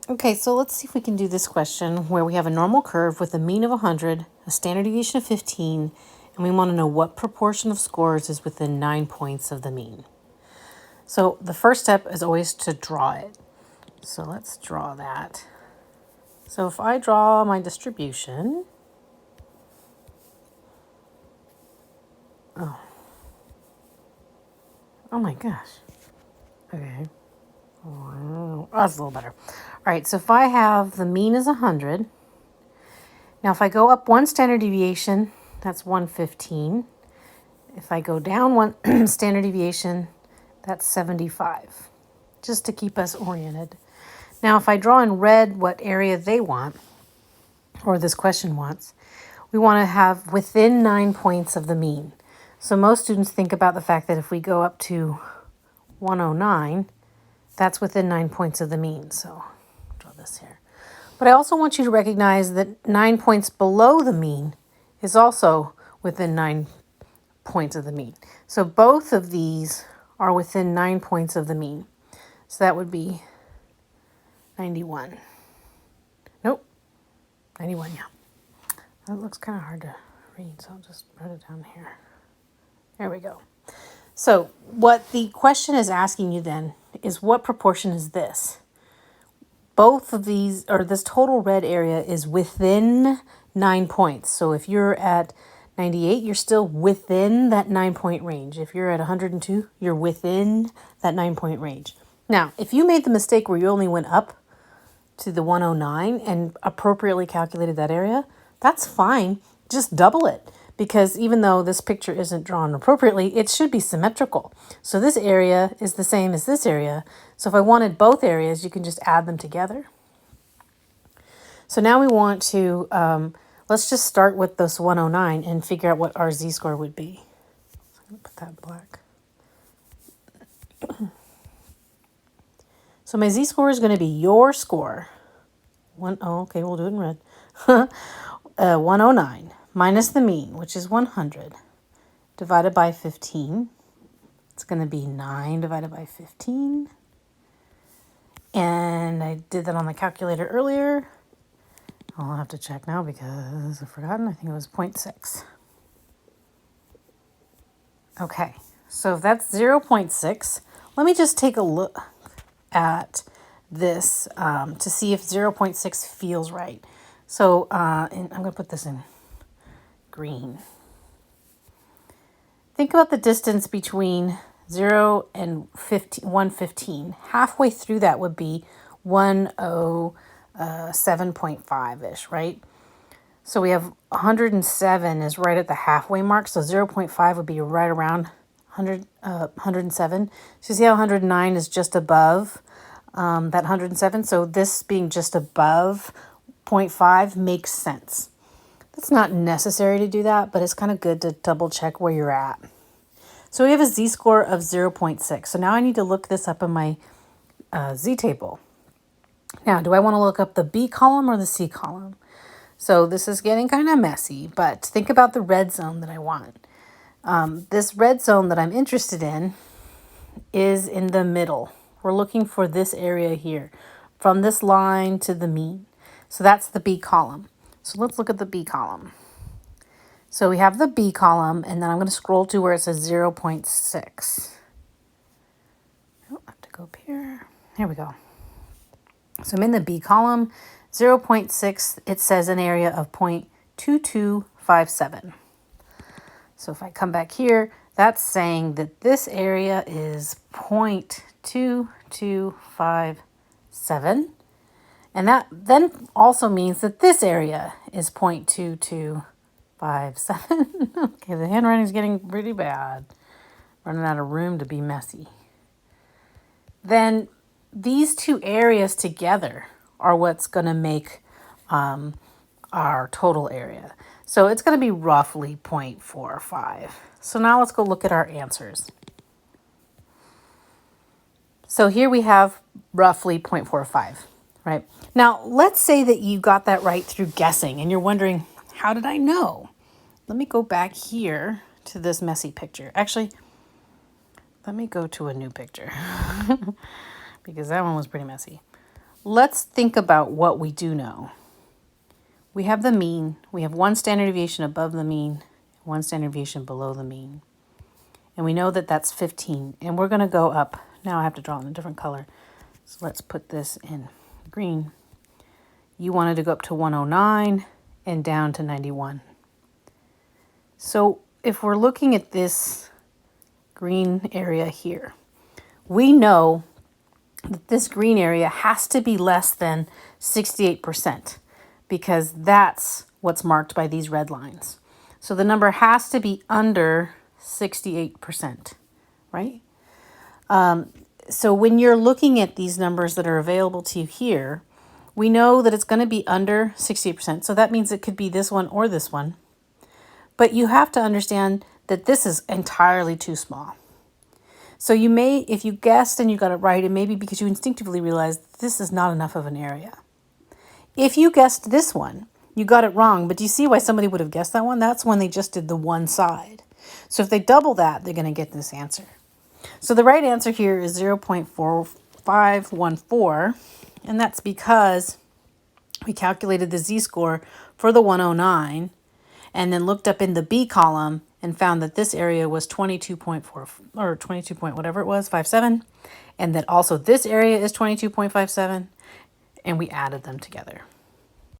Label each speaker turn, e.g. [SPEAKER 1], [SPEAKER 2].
[SPEAKER 1] Okay, so let's see if we can do this question where we have a normal curve with a mean of 100, a standard deviation of 15, and we want to know what proportion of scores is within 9 points of the mean. So the first step is always to draw it. So let's draw that. So if I draw my distribution, oh my gosh. Okay. Oh, that's a little better. All right, so if I have the mean is 100, now if I go up one standard deviation, that's 115. If I go down one standard deviation, that's 75, just to keep us oriented. Now, if I draw in red what area they want, or this question wants, we want to have within 9 points of the mean. So most students think about the fact that if we go up to 109, that's within 9 points of the mean. So I'll draw this here. But I also want you to recognize that 9 points below the mean is also within 9 points of the mean. So both of these are within 9 points of the mean. So that would be 91. Nope, 91, yeah. That looks kind of hard to read, so I'll just write it down here. There we go. So what the question is asking you then is what proportion is this? Both of these, or this total red area is within 9 points. So if you're at 98, you're still within that 9-point range. If you're at 102, you're within that 9-point range. Now, if you made the mistake where you only went up to the 109 and appropriately calculated that area, that's fine. Just double it, because even though this picture isn't drawn appropriately, it should be symmetrical. So this area is the same as this area. So if I wanted both areas, you can just add them together. So now we want to, let's just start with this 109 and figure out what our z-score would be. So I'm going to put that black. So my z-score is going to be your score. Okay, we'll do it in red. 109 minus the mean, which is 100, divided by 15. It's going to be 9 divided by 15. And I did that on the calculator earlier. I'll have to check now because I've forgotten. I think it was 0.6. Okay, so if that's 0.6, let me just take a look at this to see if 0.6 feels right. So and I'm going to put this in green. Think about the distance between 0 and 115. Halfway through that would be 107.5-ish, right? So we have 107 is right at the halfway mark. So 0.5 would be right around 107. So you see how 109 is just above that 107. So this being just above 0.5 makes sense. It's not necessary to do that, but it's kind of good to double check where you're at. So we have a z-score of 0.6. So now I need to look this up in my z-table. Now, do I want to look up the B column or the C column? So this is getting kind of messy, but think about the red zone that I want. This red zone that I'm interested in is in the middle. We're looking for this area here, from this line to the mean. So that's the B column. So let's look at the B column. So we have the B column, and then I'm going to scroll to where it says 0.6. Oh, I have to go up here. There we go. So I'm in the B column, 0.6, it says an area of 0.2257. So if I come back here, that's saying that this area is 0.2257. And that then also means that this area is 0.2257. Okay, the handwriting is getting pretty bad. Running out of room to be messy. Then these two areas together are what's going to make our total area. So it's going to be roughly 0.45. So now let's go look at our answers. So here we have roughly 0.45, right? Now let's say that you got that right through guessing and you're wondering, how did I know? Let me go back here to this messy picture. Actually, let me go to a new picture because that one was pretty messy. let's think about what we do know. We have the mean. We have one standard deviation above the mean, one standard deviation below the mean. And we know that that's 15. And we're going to go up. Now I have to draw in a different color. So let's put this in green. You wanted to go up to 109 and down to 91. So if we're looking at this green area here, we know that this green area has to be less than 68% because that's what's marked by these red lines. So the number has to be under 68%, right? So when you're looking at these numbers that are available to you here, we know that it's going to be under 68%. So that means it could be this one or this one. But you have to understand that this is entirely too small. So you may, if you guessed and you got it right, it may be because you instinctively realized this is not enough of an area. If you guessed this one, you got it wrong, but do you see why somebody would have guessed that one? That's when they just did the one side. So if they double that, they're going to get this answer. So the right answer here is 0.4514, and that's because we calculated the z-score for the 109 and then looked up in the B column and found that this area was 22.4 or 22 point whatever it was, 57, and that also this area is 22.57, and we added them together.